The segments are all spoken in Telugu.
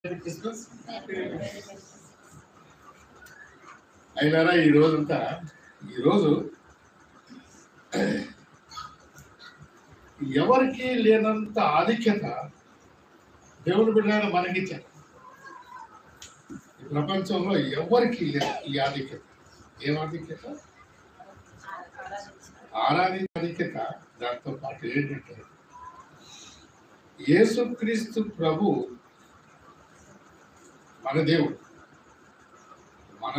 క్రిస్మస్ అయినారా ఈ రోజంతా ఈరోజు ఎవరికి లేనంత ఆధిక్యత దేవుని బిడ్డలైన మనకిచ్చారు. ఈ ప్రపంచంలో ఎవరికి లేదు ఈ ఆధిక్యత. ఏం ఆధిక్యత? ఆధిక్యత. దాంతో పాటు ఏంటంటే యేసుక్రీస్తు ప్రభు మన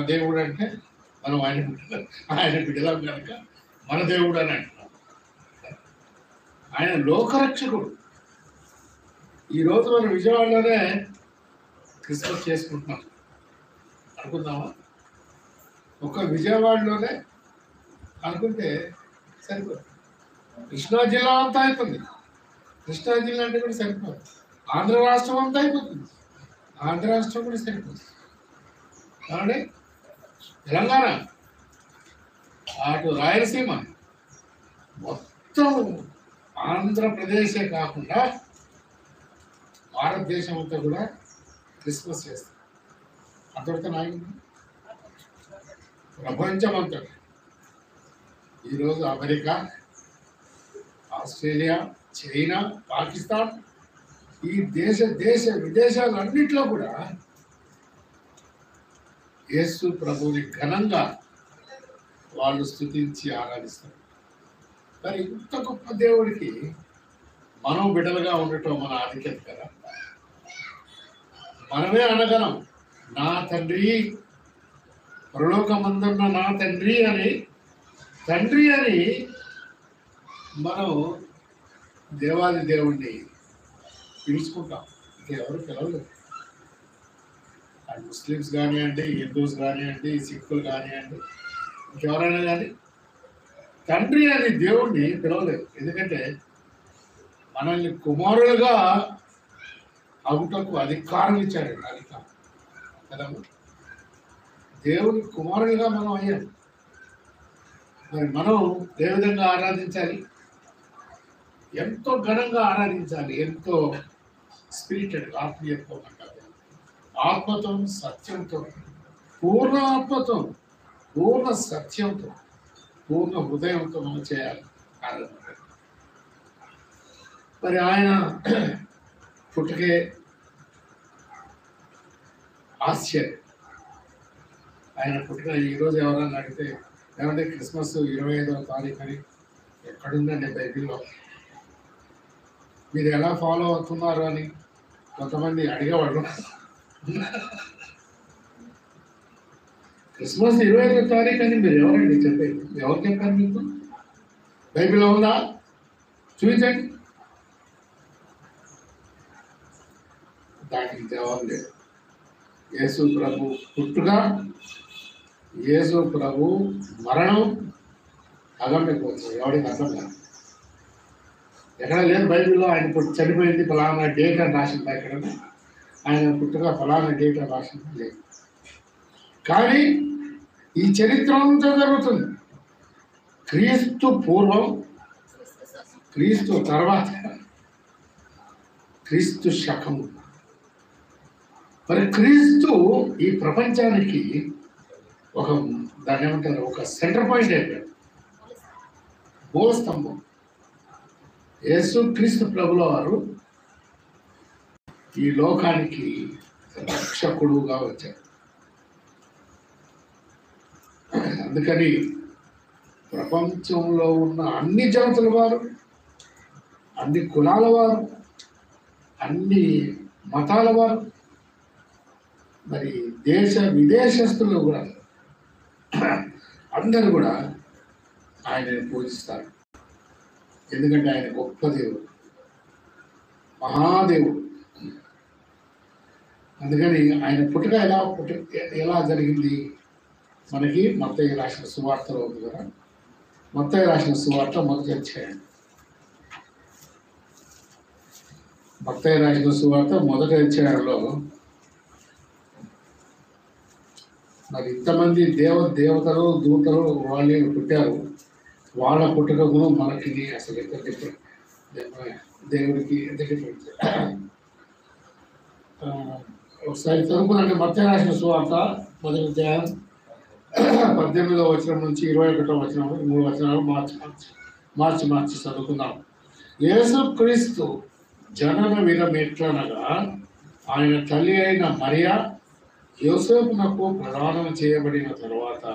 దేవుడు అంటే మనం ఆయన బిడ్డలం కనుక మన దేవుడు అని అంటున్నాం. ఆయన లోకరక్షకుడు. ఈరోజు మనం విజయవాడలోనే క్రిస్మస్ చేసుకుంటున్నాం అనుకుందామా? ఒక విజయవాడలోనే అనుకుంటే సరిపోదు. కృష్ణా జిల్లా అంతా అయిపోతుంది. కృష్ణా జిల్లా అంటే కూడా సరిపోదు. ఆంధ్ర రాష్ట్రం అంతా అయిపోతుంది. ఆంధ్ర రాష్ట్రం కూడా సరిపోతుంది. కాబట్టి తెలంగాణ అటు రాయలసీమ మొత్తం ఆంధ్రప్రదేశే కాకుండా భారతదేశం అంతా కూడా క్రిస్మస్ చేస్తారు. అంతటితో నాయకుడు ప్రపంచం అంతా ఈరోజు అమెరికా, ఆస్ట్రేలియా, చైనా, పాకిస్తాన్ ఈ దేశ విదేశాలన్నింటిలో కూడా యేసు ప్రభువుని ఘనంగా వాళ్ళు స్తుతించి ఆరాధిస్తారు. మరి ఇంత గొప్ప దేవుడికి మనం బిడ్డలుగా ఉండటం మన ఆధిక్యత కదా. మనమే అనగలం, నా తండ్రి, పరలోకమందున్న నా తండ్రి అని మనం దేవాది దేవుణ్ణి పిలుచుకుంటాం. ఇంకెవరు పిలవలేదు. ముస్లిమ్స్ కానివ్వండి, హిందూస్ కానివ్వండి, సిక్కులు కానివ్వండి, ఇంకెవరైనా కానీ తండ్రి అని దేవుణ్ణి పిలవలేదు. ఎందుకంటే మనల్ని కుమారులుగా అవుటకు అధికారం ఇచ్చాడు. అధికారం కదా, దేవుని కుమారులుగా మనం అయ్యాం. మరి మనం ఏ విధంగా ఆరాధించాలి? ఎంతో ఘనంగా ఆరాధించాలి. ఎంతో స్పిరిటెడ్, ఆత్మీయత్వం అంటారు. ఆత్మతో, సత్యంతో, పూర్ణ ఆత్మతో, పూర్ణ సత్యంతో, పూర్ణ హృదయంతో మనం చేయాలి ఆరాధన. మరి ఆయన పుట్టుకే ఆశ్చర్యం. ఆయన పుట్టుక ఈరోజు ఎవరన్నా అడిగితే ఏమంటే క్రిస్మస్ 25వ తారీఖు అని ఎక్కడుందండి బైబిల్లో, మీరు ఎలా ఫాలో అవుతున్నారు అని కొంతమంది అడిగేవాళ్ళు. క్రిస్మస్ 25వ తారీఖు అని మీరు ఎవరండి చెప్పేది? ఎవరు చెప్పారు మీకు? బైబిల్లో ఉందా? చూపించండి. దానికి జవాబు లేదు. యేసు ప్రభు పుట్టుక, యేసు ప్రభు మరణం అగమ్యపోతుంది. ఎవరికి అర్థం కాదు. ఎక్కడ లేదు బైబిల్లో ఆయన చనిపోయింది ఫలానా డేట్ అని రాసింది. ఎక్కడ ఆయన పుట్టుక ఫలానా డేట్ అని రాసింది లేదు. కానీ ఈ చరిత్ర అంతా జరుగుతుంది. క్రీస్తు పూర్వం, క్రీస్తు తర్వాత, క్రీస్తు శకము. మరి క్రీస్తు ఈ ప్రపంచానికి దాన్ని ఏమంటారు, ఒక సెంటర్ పాయింట్ అయిపోయాడు, మూల స్తంభం. యేసు క్రీస్తు ప్రభుల వారు ఈ లోకానికి రక్షకుడుగా వచ్చాడు. అందుకని ప్రపంచంలో ఉన్న అన్ని జాతుల వారు, అన్ని కులాల వారు, అన్ని మతాల వారు, మరి దేశ విదేశస్తులు కూడా అందరూ కూడా ఆయనని పూజిస్తారు. ఎందుకంటే ఆయన గొప్ప దేవుడు, మహాదేవుడు. అందుకని ఆయన పుట్టుక ఎలా జరిగింది మనకి మత్తయి రాసిన సువార్తలో ఉంది కదా. మత్తయి రాసిన సువార్త మొదటి అధ్యాయం. మత్తయి రాసిన సువార్త మొదటి అధ్యాయంలో మరి ఇంతమంది దేవతలు దూతలు వాళ్ళే పుట్టారు. వాళ్ళ పుట్టుకకు మనకి అసలు ఎంత డిఫరెంట్, దేవుడికి ఎంత డిఫరెంట్. ఒకసారి చదువుకునండి. మత్తయి రాసిన సువార్త 1వ అధ్యాయం 18వ వచనం నుంచి 21వ వచనం 3 వచనాలు మార్చి చదువుకుందాం. యేసుక్రీస్తు జనన విధం ఎట్లనగా, ఆయన తల్లి అయిన మరియా యోసేపునకు ప్రదానం చేయబడిన తరువాత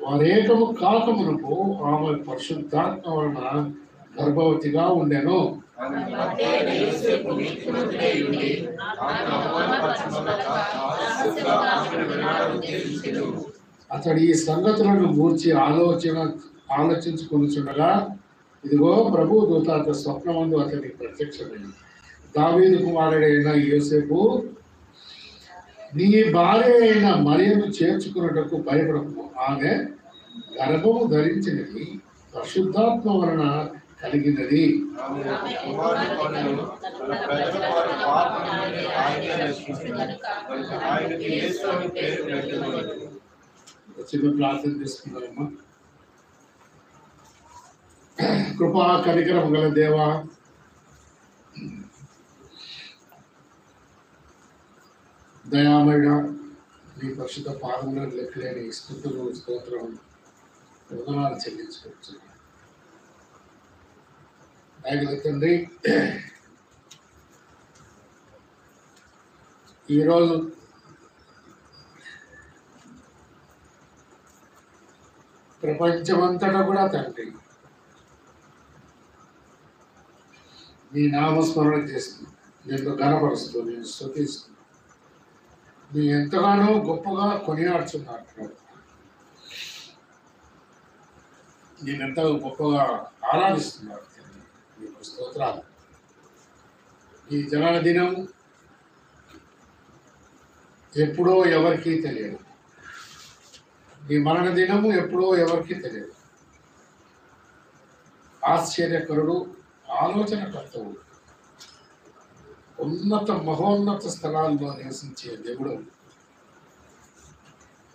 వారేకము కాకమునకు ఆమె పరిశుద్ధాత్మ వలన గర్భవతిగా ఉండెను. అతడు ఈ సంగతులను గూర్చి ఆలోచించుకొనుచుండగా, ఇదిగో ప్రభు దూత అతని స్వప్నమందు అతనికి ప్రత్యక్షమైంది. దావీదు కుమారుడైన యోసేపు, నీ భార్య అయిన మరియను చేర్చుకున్నటకు భయపడకు. ఆమె గర్భము ధరించినది పరిశుద్ధాత్మ వలన కలిగినది. చిన్న ప్రార్థన చేసుకున్నారమ్మా. కృపా కనికరం గల దేవా, దయామయుడా, నీ పరిశుద్ధ పాదములో లెక్కలేని స్తుతులు స్తోత్రం వందనాలు చెల్లించుకోవచ్చు. దయగల తండ్రి, ఈరోజు ప్రపంచమంతటా కూడా తండ్రి నీ నామస్మరణ చేస్తూ, నేను ఘనపరుస్తూ, నేను స్తుతిస్తూ, నీ ఎంతగానో గొప్పగా కొనియాడుచున్నారు. నేను ఎంతో గొప్పగా ఆరాధిస్తున్నారు. మీకు స్తోత్రాలు. ఈ జనన దినం ఎప్పుడో ఎవరికీ తెలియదు. ఈ మరణ దినము ఎప్పుడో ఎవరికీ తెలియదు. ఆశ్చర్యకరుడు, ఆలోచనకర్తవు, ఉన్నత మహోన్నత స్థలాల్లో నివసించే దేవుడు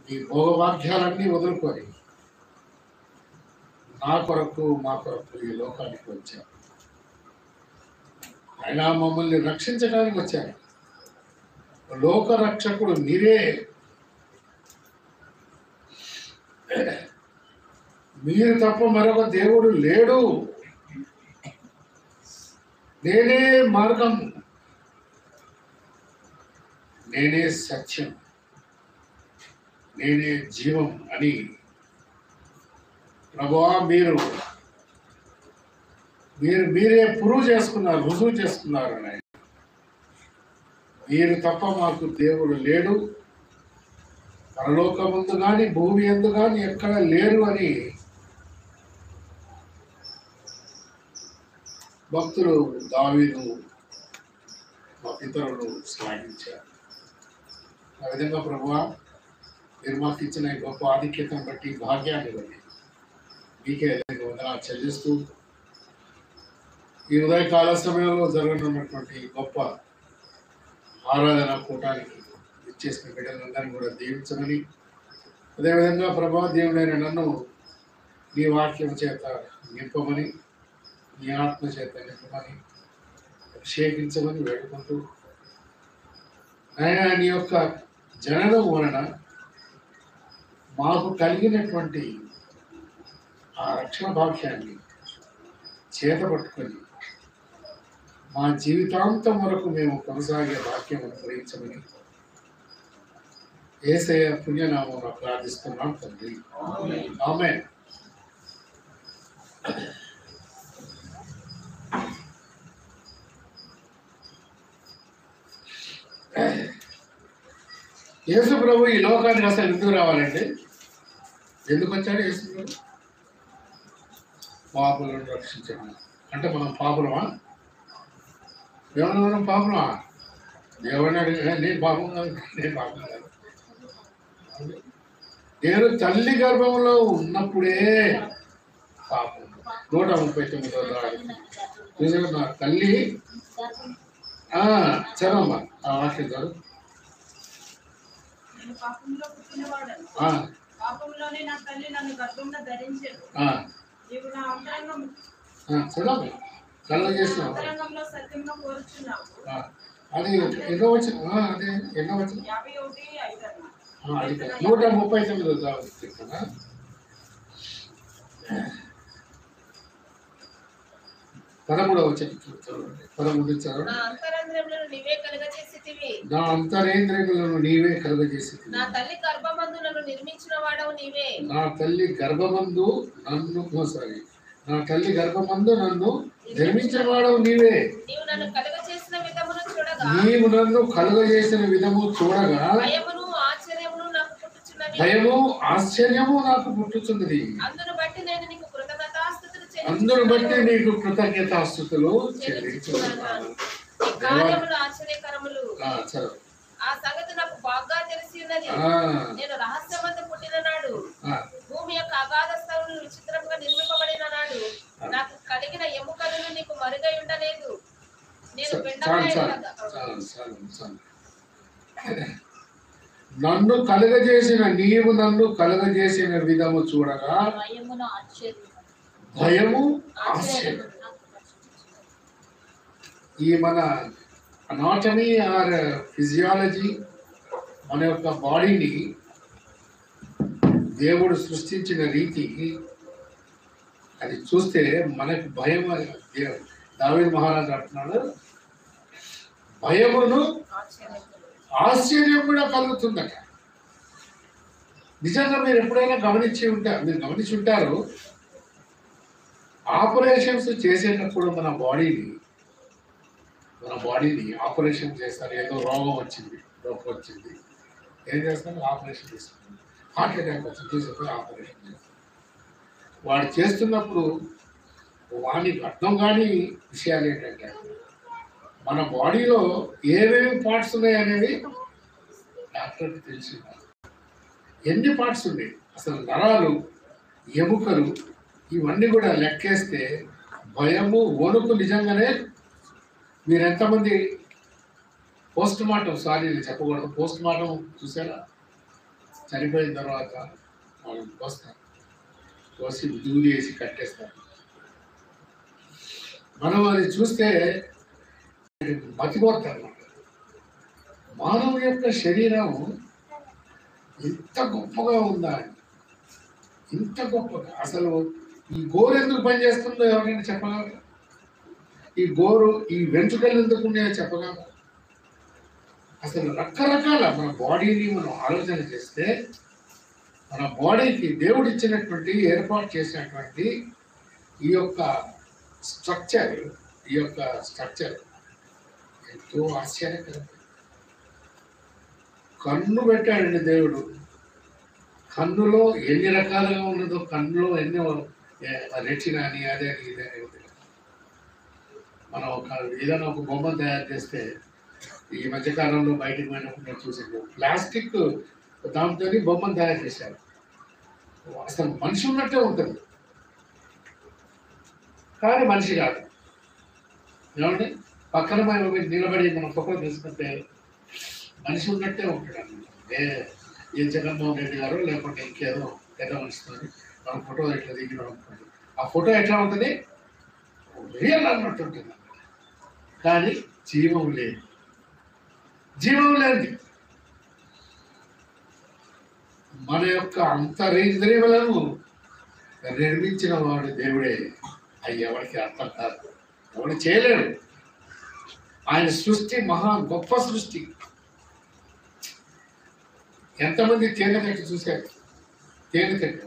ఈ భోగభాగ్యాలన్నీ వదులుకొని నా కొరకు మా కొరకు ఈ లోకానికి వచ్చారు. ఆయన మమ్మల్ని రక్షించడానికి వచ్చారు. లోక రక్షకుడు మీరే. మీరు తప్ప మరొక దేవుడు లేడు. నేనే మార్గం, నేనే సత్యం, నేనే జీవం అని ప్రభువా మీరే రుజువు చేసుకున్నారు. ఆయన మీరు తప్ప మాకు దేవుడు లేడు, పరలోకముందు కానీ భూమి యందు కానీ ఎక్కడ లేరు అని భక్తులు దావీదు మా పితరులు శ్లాఘించారు. ఆ విధంగా ప్రభువా, మీరు మాకు ఇచ్చిన గొప్ప ఆధిక్యతను బట్టి, భాగ్యాన్ని బట్టి మీకే వందనాలు చెల్లిస్తూ, ఈ ఉదయకాల సమయంలో జరగనున్నటువంటి గొప్ప ఆరాధన కూటానికి ఇచ్చేసిన బిడ్డలందరినీ కూడా దీవించమని, అదేవిధంగా ప్రభా దేవుడైన నన్ను నీ వాక్యం చేత నింపమని, నీ ఆత్మ చేత నింపమని, అభిషేకించమని వేడుకుంటూ, ఆయన నీ యొక్క జననం వలన మాకు కలిగినటువంటి ఆ రక్షణ భాగ్యాన్ని చేతపట్టుకొని మా జీవితాంతం వరకు మేము కొనసాగే భాగ్యం అనుగ్రహించమని యేసయ్య పుణ్యనామమున ప్రార్థిస్తున్నాం తండ్రి. ఆమేన్. యేసు ప్రభు ఈ లోకానికి అసలు ఎందుకు రావాలంటే, ఎందుకు వచ్చాడు యేసు ప్రభు? పాపులను రక్షించడం. అంటే మనం పాపులమా? మనం పాపులమా? దేవుని అడిగిన నేను పాపం కాదు, నేను పాపం కాదు. నేను తల్లి గర్భంలో ఉన్నప్పుడే పాపం. 139 చూసారు నా తల్లి. చదవమ్మా ఆ వాక్యం చదువు. చదవండి. కళ్ళ చేసిన అది ఎన్నో వచ్చిన అదే ఎన్నో వచ్చిన అది 139 చెప్తానా 13వ వచనం చదవండి. 13 చదవండి. నా అంతరేంద్రియములను నీవే కలుగజేసితివి. నా తల్లి గర్భమందు నన్ను నిర్మించిన వాడవు నీవే. నా తల్లి గర్భమందు నన్ను నిర్మించిన వాడవు నీవే. నీవు నన్ను కలుగజేసిన విధము చూడగా భయము ఆశ్చర్యము నాకు పుట్టుచున్నది. అందును బట్టి నీకు కృతజ్ఞతాస్తుతులు చెల్లించుచున్నాను. ఆ సంగతి నాకు బాగా తెలిసి ఉన్నది. నేను రహస్యమందు పుట్టిన నాడు, భూమి యొక్క అగాధ స్థలములు విచిత్రంగా నిర్మింపబడిన నాడు, నాకు కలిగిన ఎముకలను నీకు మరుగై ఉండలేదు. నేను నన్ను కలుగజేసిన విధము చూడగా భయము ఆశ్చర్యం. ఈ మన అనాటమీ ఆర్ ఫిజియాలజీ, మన యొక్క బాడీని దేవుడు సృష్టించిన రీతి అది చూస్తే మనకు భయం. దావీదు మహారాజు అంటున్నాడు, భయమును ఆశ్చర్యం కూడా కలుగుతుందట. నిజంగా మీరు ఎప్పుడైనా గమనించి ఉంటారు, ఆపరేషన్స్ చేసేటప్పుడు మన బాడీని ఆపరేషన్ చేస్తారు. ఏదో రోగం వచ్చింది ఏం చేస్తారు? ఆపరేషన్ చేస్తారు. హార్ట్ అటాక్ వచ్చింది, తీసుకుపోయి ఆపరేషన్ చేస్తారు. వాడు చేస్తున్నప్పుడు వానికి అర్థం కాని విషయాలు ఏంటంటే, మన బాడీలో ఏమేమి పార్ట్స్ ఉన్నాయి అనేది డాక్టర్కి తెలిసి ఎన్ని పార్ట్స్ ఉన్నాయి, అసలు నరాలు, ఎముకలు, ఇవన్నీ కూడా లెక్కేస్తే భయము, వణుకు. నిజంగానే మీరు ఎంతమంది పోస్ట్ మార్టం, చెప్పకూడదు, పోస్ట్ మార్టం చూసారా? చనిపోయిన తర్వాత వాళ్ళని కోసి దూది వేసి కట్టేస్తారు. మనం అది చూస్తే మతిపోతారు. మానవుని యొక్క శరీరం ఇంత గొప్పగా ఉందా, ఇంత గొప్పగా. అసలు ఈ గోరు ఎందుకు పనిచేస్తుందో ఎవరైనా చెప్పగలరా? ఈ గోరు, ఈ వెంట్రుకలు ఎందుకు ఉన్నాయో చెప్పగలరా? అసలు రకరకాల మన బాడీని మనం ఆలోచన చేస్తే, మన బాడీకి దేవుడు ఇచ్చినటువంటి ఏర్పాటు చేసినటువంటి ఈ యొక్క స్ట్రక్చర్ ఎంతో ఆశ్చర్యకరం. కన్ను పెట్టాడండి దేవుడు. కన్నులో ఎన్ని రకాలుగా ఉన్నదో, కన్నులో ఎన్నో రెటినా అని అదే అని ఇదే అని. మనం ఏదైనా ఒక బొమ్మను తయారు చేస్తే, ఈ మధ్యకాలంలో బయటకు పోయినప్పుడు నేను చూసాను, ప్లాస్టిక్ దాంతో బొమ్మను తయారు చేశారు. అసలు మనిషి ఉన్నట్టే ఉంటుంది, కానీ మనిషి కాదు. ఏమంటే పక్కన నిలబడి మనం ఫోటో తీసుకుంటే మనిషి ఉన్నట్టే ఉంటాడు అన్నమాట. ఏ జగన్మోహన్ రెడ్డి గారు లేకపోతే ఇంకేదో పెద్ద మనిషితో మనం ఫోటో ఇట్లా దిగినాం అనుకోండి, ఆ ఫోటో ఎట్లా ఉంటుంది? రియల్ అన్నట్టు ఉంటుంది. కానీ జీవం లేదు. మన యొక్క అంతరింద్రియములను నిర్మించిన వాడు దేవుడే. అవి ఎవరికి అర్థం కాదు, ఎవరు చేయలేడు. ఆయన సృష్టి మహా గొప్ప సృష్టి. ఎంతమంది తేనెతట్టు చూశారు? తేనెతట్టు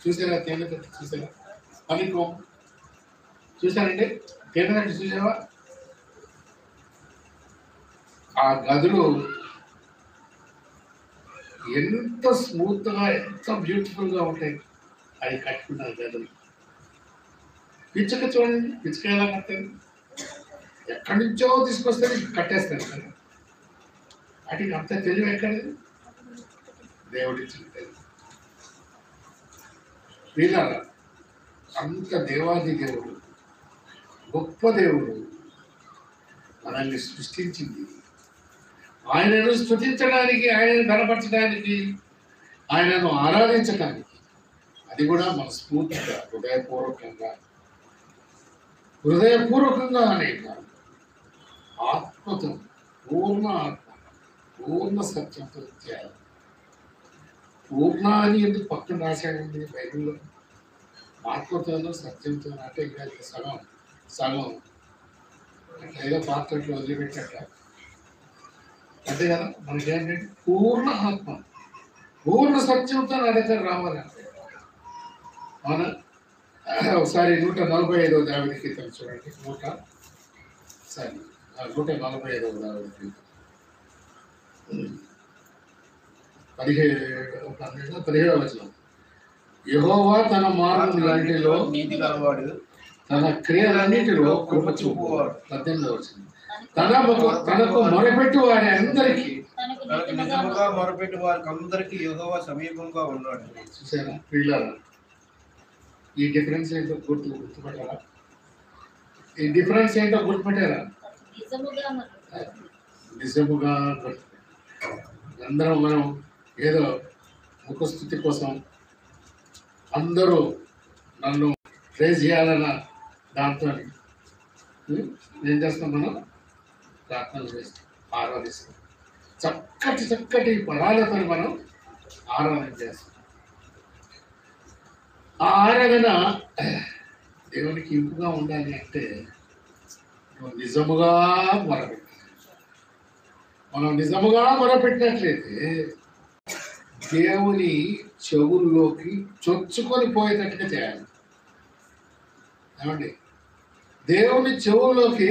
చూసారా? పనికో చూసారండి? తేనెతట్టు చూసావా? ఆ గదులు ఎంత స్మూత్గా, ఎంత బ్యూటిఫుల్గా ఉంటాయి. అవి కట్టుకున్నారు గదులు. పిచ్చుక చూడండి, పిచ్చుక ఎలా కట్టారు? ఎక్కడి నుంచో తీసుకొస్తే కట్టేస్తారు కదా. వాటికి అంత తెలివి ఎక్కడది? దేవుడిచ్చిన తెలివి. వీళ్ళ అంత దేవాది దేవుడు, గొప్ప దేవుడు మనల్ని సృష్టించింది. ఆయనను స్తుతించడానికి, ఆయనను బలపరచడానికి, ఆయనను ఆరాధించడానికి. అది కూడా మనస్ఫూర్తిగా, హృదయపూర్వకంగా అనేక ఆత్మతో పూర్ణ ఆత్మ, పూర్ణ సత్యంతో చేయాలి. పూర్ణ అని ఎందుకు పక్కన రాశాడండి బైబిల్లో? ఆత్మతోనూ సత్యంతో అంటే ఇంకా సగం సగం అట్లా ఏదో పాత్రట్లు వదిలిపెట్టట అంతే కదా. మనకేంటంటే పూర్ణ ఆత్మ, పూర్ణ సత్యంతో నా దగ్గర రావాలంటే అవునా. ఒకసారి 145వ దావీదు కీర్తన చూడండి. 145వ దావీదు కీర్తన 17వ వచనం. యెహోవా తన మార్గములన్నిటిలో నీతి గలవాడు, తన క్రియలన్నిటిలో కృప చూపువాడు. 18వ వచనం. తనకు మొరపెట్టు వారి అందరికీ, తనకు నిజముగా మొరపెట్టు వారికి అందరికీ యెహోవా సమీపంగా ఉన్నాడు. చూసారా పిల్లరా? ఈ డిఫరెన్స్ ఏంటో గుర్తుపట్టారా? ఈ డిఫరెన్స్ ఏంటో గుర్తుపెట్టారా? నిజముగా అందరం మనం ఏదో ముఖస్థుతి కోసం అందరూ నన్ను ప్రేజ్ చేయాలన్న దాంతో ఏం చేస్తాం? మనం ప్రార్థనలు చేస్తాం, ఆరాధిస్తాం. చక్కటి చక్కటి పదాలతో మనం ఆరాధన చేస్తాం. ఆ ఆరాధన దేవునికి ఇంపుగా ఉండాలి అంటే నువ్వు నిజముగా మొరపెట్టాలి. మనం నిజముగా మొరపెట్టినట్లయితే దేవుని చెవుల్లోకి చొచ్చుకొని పోయేటట్టుగా చేయాలి. ఏమండి? దేవుని చెవుల్లోకి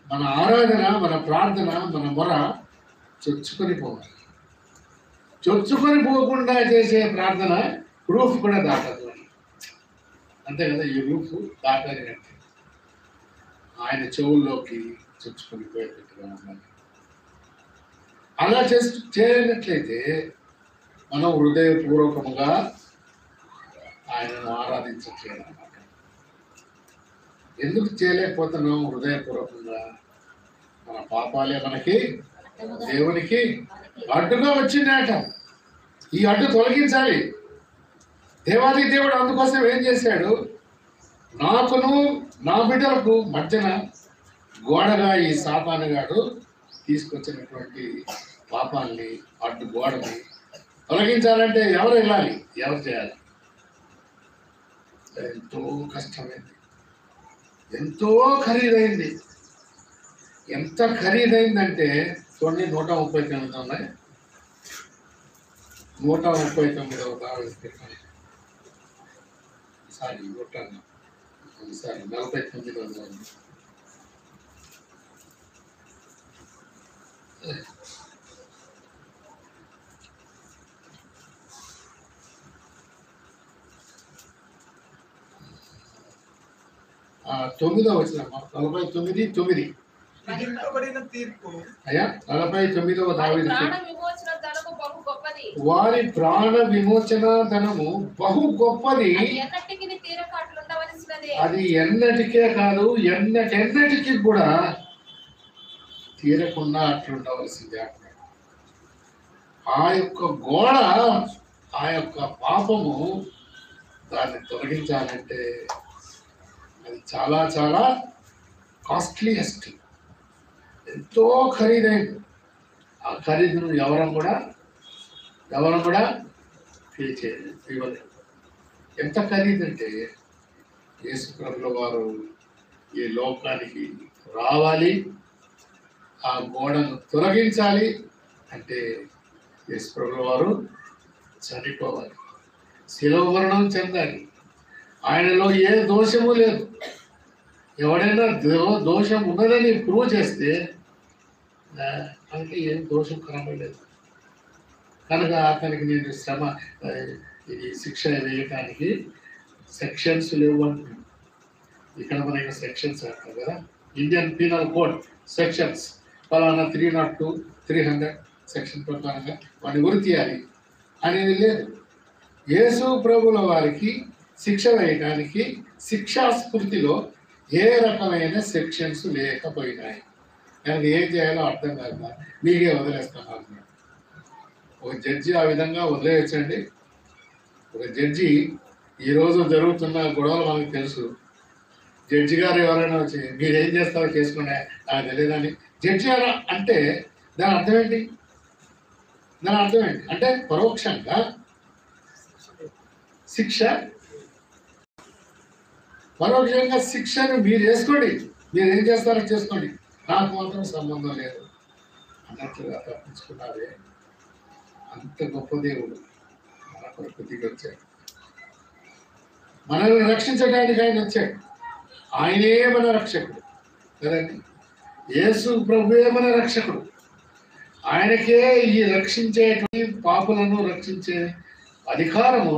మన ఆరాధన, మన ప్రార్థన, మన మొర చొచ్చుకొని పోవాలి. చొచ్చుకొని పోకుండా చేసే ప్రార్థన రూఫ్ కూడా దాటదు. అంతే కదా, ఈ రూఫ్ దాటాలి అంటే ఆయన చెవుల్లోకి చొచ్చుకొని పోయేటట్టుగా ఉండాలి. అలా చేయనట్లయితే మనం హృదయపూర్వకముగా ఆయనను ఆరాధించట్లేదు అన్నమాట. ఎందుకు చేయలేకపోతున్నాం హృదయపూర్వకంగా? మన పాపాలే మనకి దేవునికి అడ్డుగా వచ్చిందట. ఈ అడ్డు తొలగించాలి. దేవాది దేవుడు అందుకోసం ఏం చేశాడు? నాకును నా బిడ్డలకు మధ్యన గోడగా ఈ సాతానుగాడు తీసుకొచ్చినటువంటి పాపాన్ని, అడ్డు గోడని తొలగించాలంటే ఎవరు వెళ్ళాలి? ఎవరు చేయాలి? ఎంతో కష్టమైంది, ఎంతో ఖరీదైంది. ఎంత ఖరీదైందంటే చూడండి, 139 ఉన్నాయి. 139వ దావీదు కీర్తన, సారీ 49వ దావీదు. తొమ్మిదో వచ్చిన 49:9 అయ్యా. 49వ దావీదు. వారి ప్రాణ విమోచన ధనము బహు గొప్పది, అది ఎన్నటికే కాదు, ఎన్నటికి కూడా తీరకుండా అట్లుండవలసిందే. ఆ యొక్క గోడ, ఆ యొక్క పాపము దాన్ని తొలగించాలంటే అది చాలా చాలా కాస్ట్లీయెస్ట్, ఎంతో ఖరీదైంది. ఆ ఖరీదును ఎవరం కూడా పే చేయలేదు, ఇవ్వలేదు. ఎంత ఖరీదంటే యేసు ప్రభుల వారు ఈ లోకానికి రావాలి, ఆ గోడను తొలగించాలి అంటే యేసు ప్రభుల వారు చనిపోవాలి, శిలువ మరణం చెందాలి. ఆయనలో ఏ దోషము లేదు. ఎవడైనా దోషం ఉన్నదని ప్రూవ్ చేస్తే అంటే ఏం దోషం కనబడలేదు కనుక అతనికి నేను శ్రమ, ఇది శిక్ష వేయటానికి సెక్షన్స్ లేవు అంటున్నాను. ఇక్కడ మనకి సెక్షన్స్ అంటారు కదా, ఇండియన్ పీనల్ కోడ్ సెక్షన్స్, ఫలానా 302, 300 సెక్షన్ ప్రకారంగా వాడిని ఉరి తీయాలి అనేది లేదు. యేసు ప్రభుల వారికి శిక్ష వేయడానికి శిక్షా స్ఫూర్తిలో ఏ రకమైన సెక్షన్స్ లేకపోయినాయి. దానికి ఏం చేయాలో అర్థం కాక మీకే వదిలేస్తాను అన్నాడు. ఒక జడ్జి ఆ విధంగా వదిలేయచ్చండి? ఒక జడ్జి ఈరోజు జరుగుతున్న గొడవలు మనకు తెలుసు. జడ్జి గారు ఎవరైనా వచ్చి మీరేం చేస్తారో చేసుకునే నాకు తెలియదని జడ్జి అంటే దాని అర్థం ఏంటి? అంటే పరోక్షంగా శిక్ష, పరోక్షంగా శిక్షను మీరు వేసుకోండి, మీరు ఏం చేస్తారో చేసుకోండి, నాకు మాత్రం సంబంధం లేదు అన్నట్లుగా తప్పించుకున్నారే. అంత గొప్ప దేవుడు మన కొరకు దిగి వచ్చాడు, మనల్ని రక్షించడానికి ఆయన వచ్చాడు. ఆయనే మన రక్షకుడు కదండి. యేసు ప్రభువే మన రక్షకుడు. ఆయనకే ఈ రక్షించేటువంటి పాపులను రక్షించే అధికారము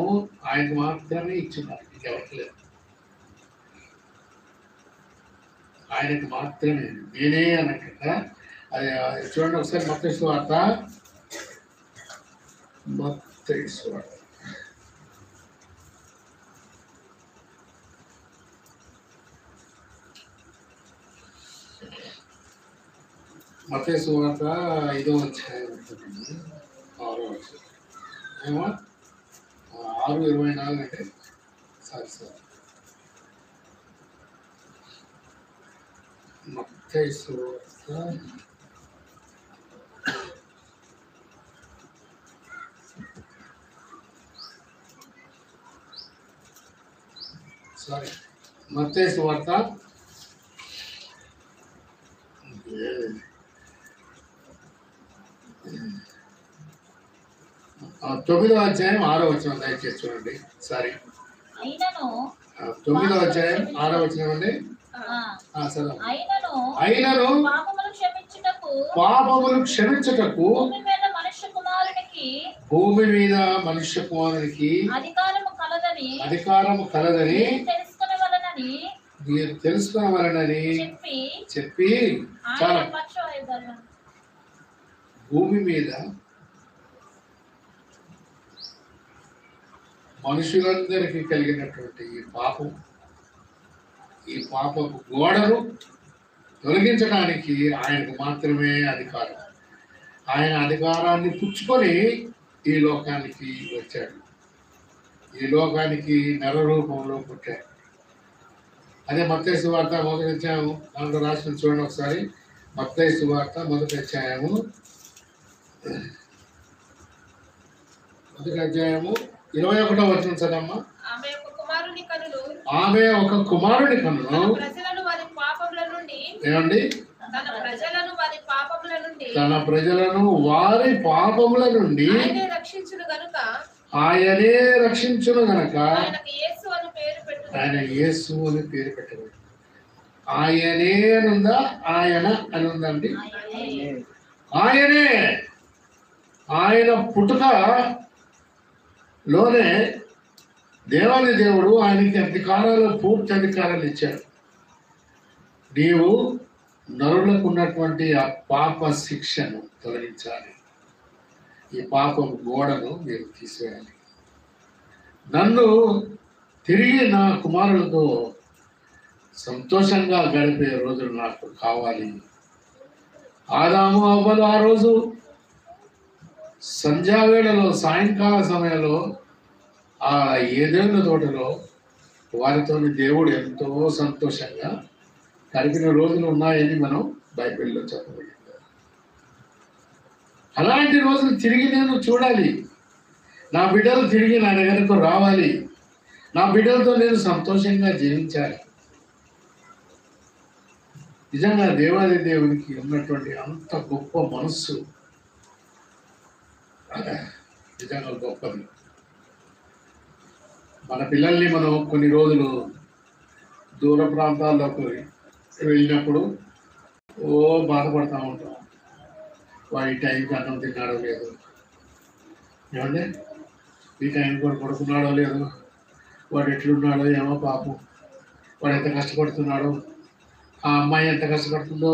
ఆయనకు మాత్రమే ఇచ్చున్నారు, ఇంకెవరికి లేదు. ఆయనకు మాత్రమే, నేనే అనకుండా. అది చూడండి ఒకసారి మత్తయి సువార్త, మత్తయి సువార్త మత్తయి సువార్త 5వ అధ్యాయం ఉంటుందండి, 6వ అధ్యాయం ఏమో 6:24 అంటే సారీ మత్తయి సువార్త 9వ అధ్యాయం 6వ వచనం దయచేసి చూడండి. సారీ 9వ అధ్యాయం 6వ వచనం అండి. అయినను పాపములు క్షమించుటకు భూమి మీద మనుష్య కుమారునికి అధికారము కలదని మీరు తెలుసుకునవలనని చెప్పి, చాలా భూమి మీద మనుషులందరికీ కలిగినటువంటి ఈ పాపపు గోడను తొలగించడానికి ఆయనకు మాత్రమే అధికారం. ఆయన అధికారాన్ని పుచ్చుకొని ఈ లోకానికి వచ్చాడు, ఈ లోకానికి నర రూపంలో పుట్టాడు. అదే మత్తయి సువార్త 1వ అధ్యాయం దాంట్లో రాసిన చూడండి ఒకసారి. మత్తయి సువార్త 1వ అధ్యాయము 21వ వచనం చదవమ్మా. ఆమె ఒక కుమారుని కనులు ఏమండి తన ప్రజలను వారి పాపముల నుండి ఆయనే రక్షించును గనక ఆయన యేసు అని పేరు పెట్టబడి. ఆయనే అనుందా, ఆయన అని ఉందండి? ఆయనే, ఆయన పుట్టుకలోనే దేవాది దేవుడు ఆయనకి పూర్తి అధికారాలు ఇచ్చాడు. నీవు నరులకు ఉన్నటువంటి ఆ పాప శిక్షను తొలగించాలి, ఈ పాపం గోడను మీరు తీసేయాలి. నన్ను తిరిగి నా కుమారులతో సంతోషంగా గడిపే రోజులు నాకు కావాలి. ఆదాము అవ్వలు ఆ రోజు సంధ్యావేళలో సాయంకాల సమయంలో ఆ ఏదైనా తోటలో వారితో దేవుడు ఎంతో సంతోషంగా గడిపిన రోజులు ఉన్నాయని మనం బైబిల్లో చెప్పబడింది. అలాంటి రోజులు తిరిగి నేను చూడాలి, నా బిడ్డలు తిరిగి నా దగ్గరకు రావాలి, నా బిడ్డలతో నేను సంతోషంగా జీవించాలి. నిజంగా దేవాది దేవునికి ఉన్నటువంటి అంత గొప్ప మనస్సు నిజంగా గొప్పది. మన పిల్లల్ని మనం కొన్ని రోజులు దూర ప్రాంతాల్లోకి వెళ్ళినప్పుడు బాధపడతా ఉంటాం. వాడి టైంకి అన్నం తిన్నాడో లేదు, ఏమంటే ఈ టైం కూడా పడుకున్నాడో లేదు, వాడు ఎట్లున్నాడో ఏమో పాపం, వాడు ఎంత కష్టపడుతున్నాడో, ఆ అమ్మాయి ఎంత కష్టపడుతుందో,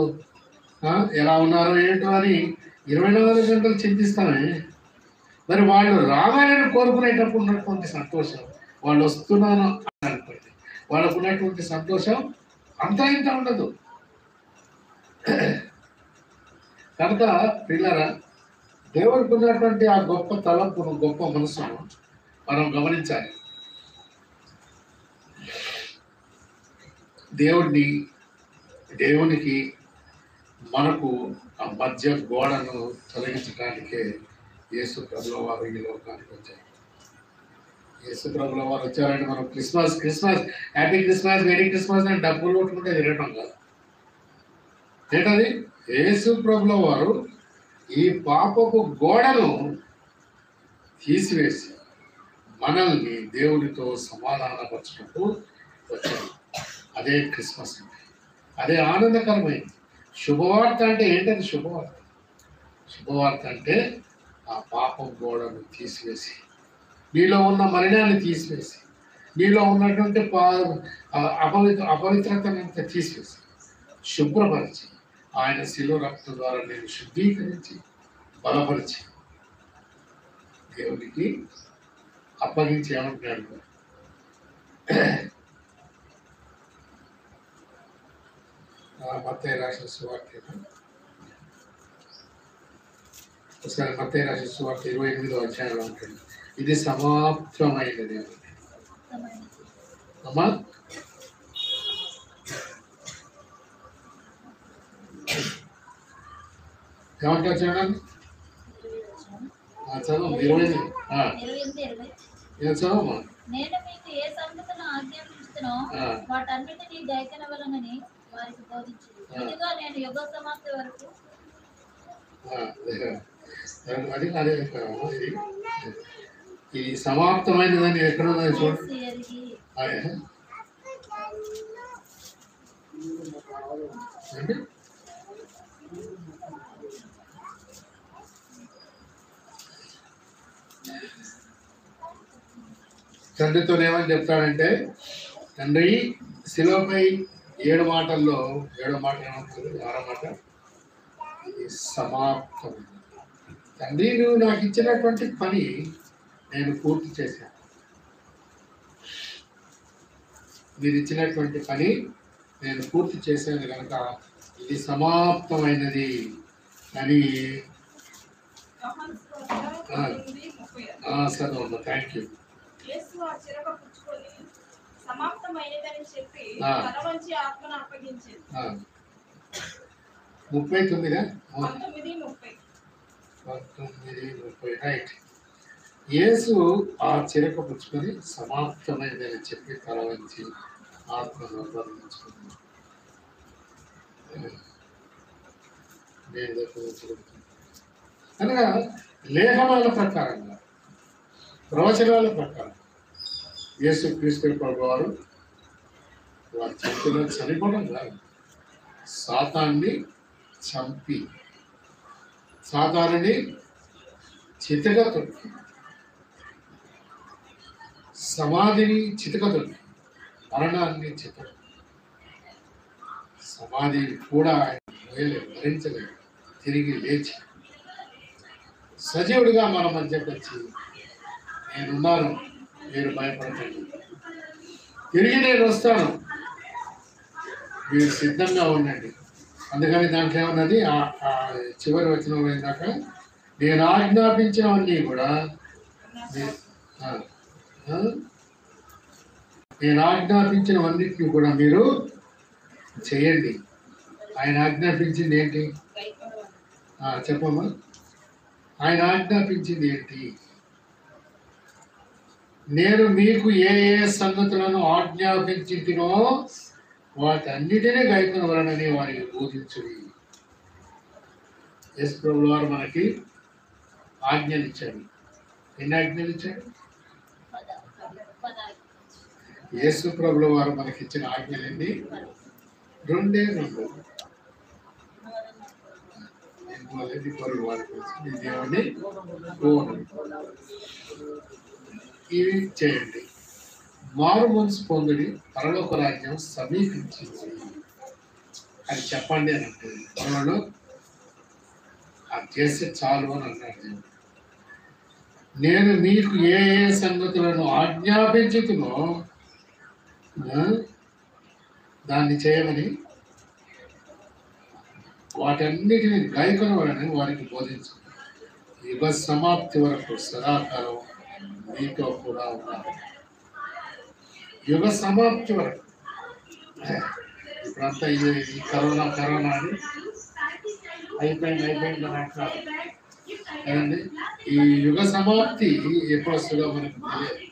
ఎలా ఉన్నారో ఏంటో అని 24 గంటలు చింతిస్తామే. మరి వాళ్ళు రావాలని కోరుకునేటప్పుడు ఉన్నటువంటి సంతోషం, వాళ్ళు వస్తున్నాను అని అనుకోండి, వాళ్ళకు ఉన్నటువంటి సంతోషం అంతా ఇంత ఉండదు. కనుక పిల్లరా, దేవుడికి ఉన్నటువంటి ఆ గొప్ప తలంపును, గొప్ప మనసును మనం గమనించాలి. దేవునికి మనకు ఆ మధ్య గోడను తొలగించడానికే యేసు ప్రభుల వారు ఈ లోకానికి వచ్చారు. యేసు ప్రభుల వారు వచ్చారంటే మనం Christmas happy Christmas merry Christmas అని డబ్బులు కొట్టుకుంటే తిరగటం కాదు. ఏంటది? యేసు ప్రభుల వారు ఈ పాపపు గోడను తీసివేసి మనల్ని దేవునితో సమాధానపరచుటకు వచ్చారు. అదే క్రిస్మస్ అంటే, అదే ఆనందకరమైంది. శుభవార్త అంటే ఏంటది? శుభవార్త అంటే ఆ పాపం గోడను తీసివేసి, నీలో ఉన్న మలినాన్ని తీసివేసి, నీలో ఉన్నటువంటి అపవిత్రతనంతా తీసివేసి, శుభ్రపరిచి, ఆయన శిలువ రక్తం ద్వారా నేను శుద్ధీకరించి బలపరిచి దేవునికి అప్పగించి ఏమంటున్నాడు? మత్తయి రాసిన సువార్త, ఒకసారి మత్తయి రాసిన సువార్త 28వ అధ్యాయంలో ఉంటుంది, ఇది సమాప్తమైనది అమ్మా. ఏమంటారు చూడండి, చదువు 28 చదవమ్మా. నేను మీకు ఏ సంగతులను ఆజ్ఞాపిస్తున్నానో వాటన్నిటినీ గైకొనవలెనని వారికి బోధించుడు. ఇదిగో నేను యుగ సమాప్తి వరకు. అది అదే ఇది సమాప్తమైనదని ఎక్కడ ఉన్నది చూడండి. తండ్రితో ఏమని చెప్తాడంటే, తండ్రి శిలువపై 7 మాటల్లో 7వ మాట ఏమంటుంది? 6వ మాట, ఇది సమాప్తం. తండ్రి, నువ్వు నాకు ఇచ్చినటువంటి పని నేను పూర్తి చేశాను. మీరు ఇచ్చినటువంటి పని నేను పూర్తి చేశాను కనుక ఇది సమాప్తమైనది అని. చదవమ్మా. Thank you. యేసు ఆ చిరక పుచ్చుకొని సమాప్తమైనదని చెప్పి తల వంచి ఆత్మను అప్పగించింది. 19:30 రైట్. యేసు ఆ చిరక పుచ్చుకొని సమాప్తమైనదని చెప్పి తల వంచి ఆత్మను అప్పగించుకున్నాడు. అనగా లేఖనాల ప్రకారంగా, ప్రవచనాల ప్రకారం యేసు క్రీస్తు ప్రభు వారు వారి చేతిలో చనిపోవడం కాదు, సాతాన్ని చంపి, సాతానుని చితగా తొక్కి, సమాధిని చితక తొక్కి, మరణాన్ని చితక, సమాధి కూడా భరించలేదు, తిరిగి లేచి సజీవుడిగా మన మధ్యకు వచ్చి, నేనున్నాను, మీరు భయపడకండి, తిరిగి నేను వస్తాను, మీరు సిద్ధంగా ఉండండి. అందుకని దాంట్లో ఏమన్నది? చివరి వచనంలో ఏందాక, నేను ఆజ్ఞాపించినవన్నీ కూడా నేను ఆజ్ఞాపించినవన్నిటిని కూడా మీరు చేయండి. ఆయన ఆజ్ఞాపించింది ఏంటి? చెప్పమ్మా. ఆయన ఆజ్ఞాపించింది ఏంటి? నేను మీకు ఏ ఏ సంగతులను ఆజ్ఞాపించినో వాటన్నిటినీ గైకొనవలెనని వారికి బోధించుడి. యేసు ప్రభువు వారు మనకి ఆజ్ఞలు ఇచ్చాడు. ఎన్ని ఆజ్ఞలు ఇచ్చాడు? యేసు ప్రభువు వారు మనకి ఇచ్చిన ఆజ్ఞలు ఎన్ని? 2. దేవుని ఇవి చేయండి, మారు మనసు పొందుడి, పరలోక రాజ్యం సమీపించింది అని చెప్పండి అని అంటుంది. మనలో అది చేస్తే చాలు అని అన్నాడు. నేను మీకు ఏ ఏ సంగతులను ఆజ్ఞాపించుతునో దాన్ని చేయమని, వాటన్నిటిని గైకొనవలని వారికి బోధించు. యుగ సమాప్తి వరకు సదాకాలం మీతో కూడా ఉన్నారు. యుగ సమాప్తి వరకు. ఇప్పుడంతా ఈ కరోనా అని అయిపోయింది అంటున్నారు కదండి. ఈ యుగ సమాప్తి ఎప్పుడు వస్తుందో మనకు తెలియదు.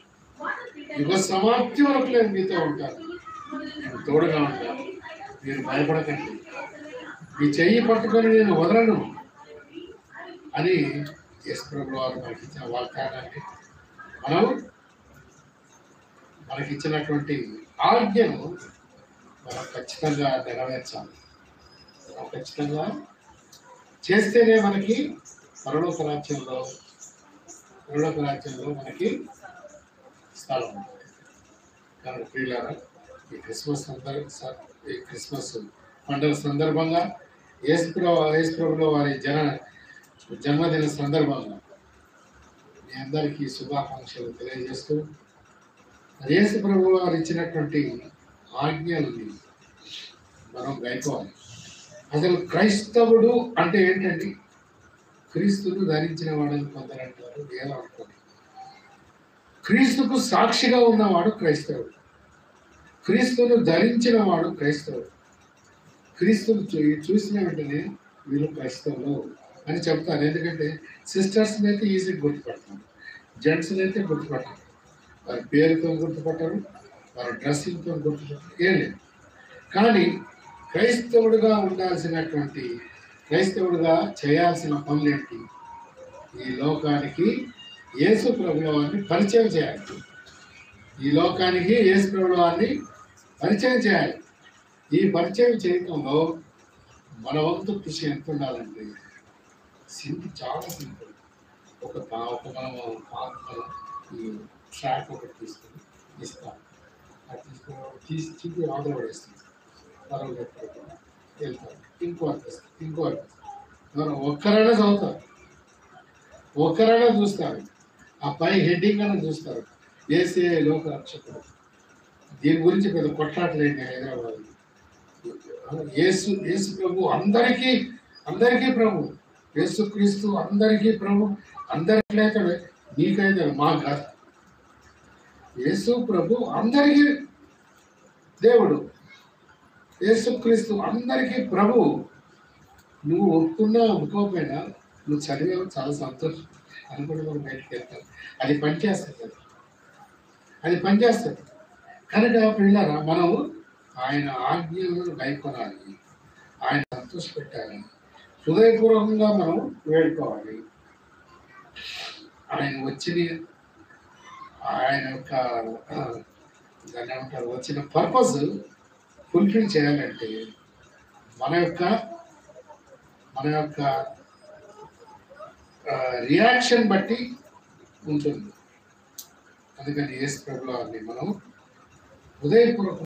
యుగ సమాప్తి వరకు నేను మీతో ఉంటాను, నేను తోడుగా ఉంటాను, మీరు భయపడకండి, మీ చెయ్యి పట్టుకొని నేను వదలను అని యేసు ప్రభువు వారు మనకి ఇచ్చిన వాగ్దానాన్ని మనం మనకిచ్చినటువంటి ఆజ్ఞను మనం ఖచ్చితంగా నెరవేర్చాలి. మనం ఖచ్చితంగా చేస్తేనే మనకి పరలోక రాజ్యంలో మనకి స్థలం ఉంటుంది. కాబట్టి ప్రియులారా, ఈ క్రిస్మస్ పండుగ సందర్భంగా యేసు ప్రభువుల వారి జన్మదిన సందర్భంగా మీ అందరికీ శుభాకాంక్షలు తెలియజేస్తూ, యేసు ప్రభువు వారు ఇచ్చినటువంటి ఆజ్ఞల్ని మనం గైకోవాలి. అసలు క్రైస్తవుడు అంటే ఏంటండి? క్రీస్తును ధరించిన వాడని కొందరు అంటారు, ఏమనుకోండి. క్రీస్తుకు సాక్షిగా ఉన్నవాడు క్రైస్తవుడు, క్రీస్తును ధరించిన వాడు క్రైస్తవుడు. క్రీస్తును చూసిన వెంటనే వీళ్ళు క్రైస్తవులు అని చెప్తారు. ఎందుకంటే సిస్టర్స్ని అయితే ఈజీగా గుర్తుపడతారు, జెంట్స్ని అయితే గుర్తుపడతారు. వారి పేరుతో గుర్తుపట్టారు, వారి డ్రెస్సింగ్తో గుర్తుపట్టారు, ఏం లేదు. కానీ క్రైస్తవుడిగా చేయాల్సిన పనులేంటి? ఈ లోకానికి యేసు ప్రభువుల వారిని పరిచయం చేయాలి. ఈ లోకానికి యేసు ప్రభువుల వారిని పరిచయం చేయాలి. ఈ పరిచయం చేయటంలో మన వంతు కృషి ఎంత ఉండాలంటే చాలా సింపుల్. మనం ఈ ట్రాక్ ఒకటి తీసుకొని ఇస్తాం, అది తీసుకుని ఆర్డర్ పడేస్తాం, పరువు వెళ్తాం, ఇంకో మనం ఒక్కరైనా చదువుతారు, ఒక్కరైనా చూస్తారు, ఆ పై హెడ్డింగ్ అయినా చూస్తారు, ఏసే లోక రక్షకుడు. దీని గురించి పెద్ద కొట్లాటలేండి హైదరాబాద్. యేసు ప్రభు అందరికీ ప్రభు, యేసు క్రీస్తు అందరికీ ప్రభు. అందరికీ నీకైతే మాకు కాదు. యేసు ప్రభు అందరికీ దేవుడు, యేసు క్రీస్తు అందరికీ ప్రభు. నువ్వు ఒప్పుకున్నా ఒప్పుకోకపోయినా నువ్వు చదివావు, చాలా సంతోషం అనుకుంటే మనం బయటకు వెళ్తాం. అది పనిచేస్తుంది. కనుక పిల్లరా, మనం ఆయన ఆజ్ఞలను గైకొనాలి, ఆయన సంతోషపెట్టాలి, హృదయపూర్వకంగా మనం వేడుకోవాలి. ఆయన యొక్క దాన్ని ఏమంటారు, వచ్చిన పర్పస్ ఫుల్ఫిల్ చేయాలంటే మన యొక్క రియాక్షన్ బట్టి ఉంటుంది. అందుకని యేసు ప్రభువుని మనం హృదయపూర్వక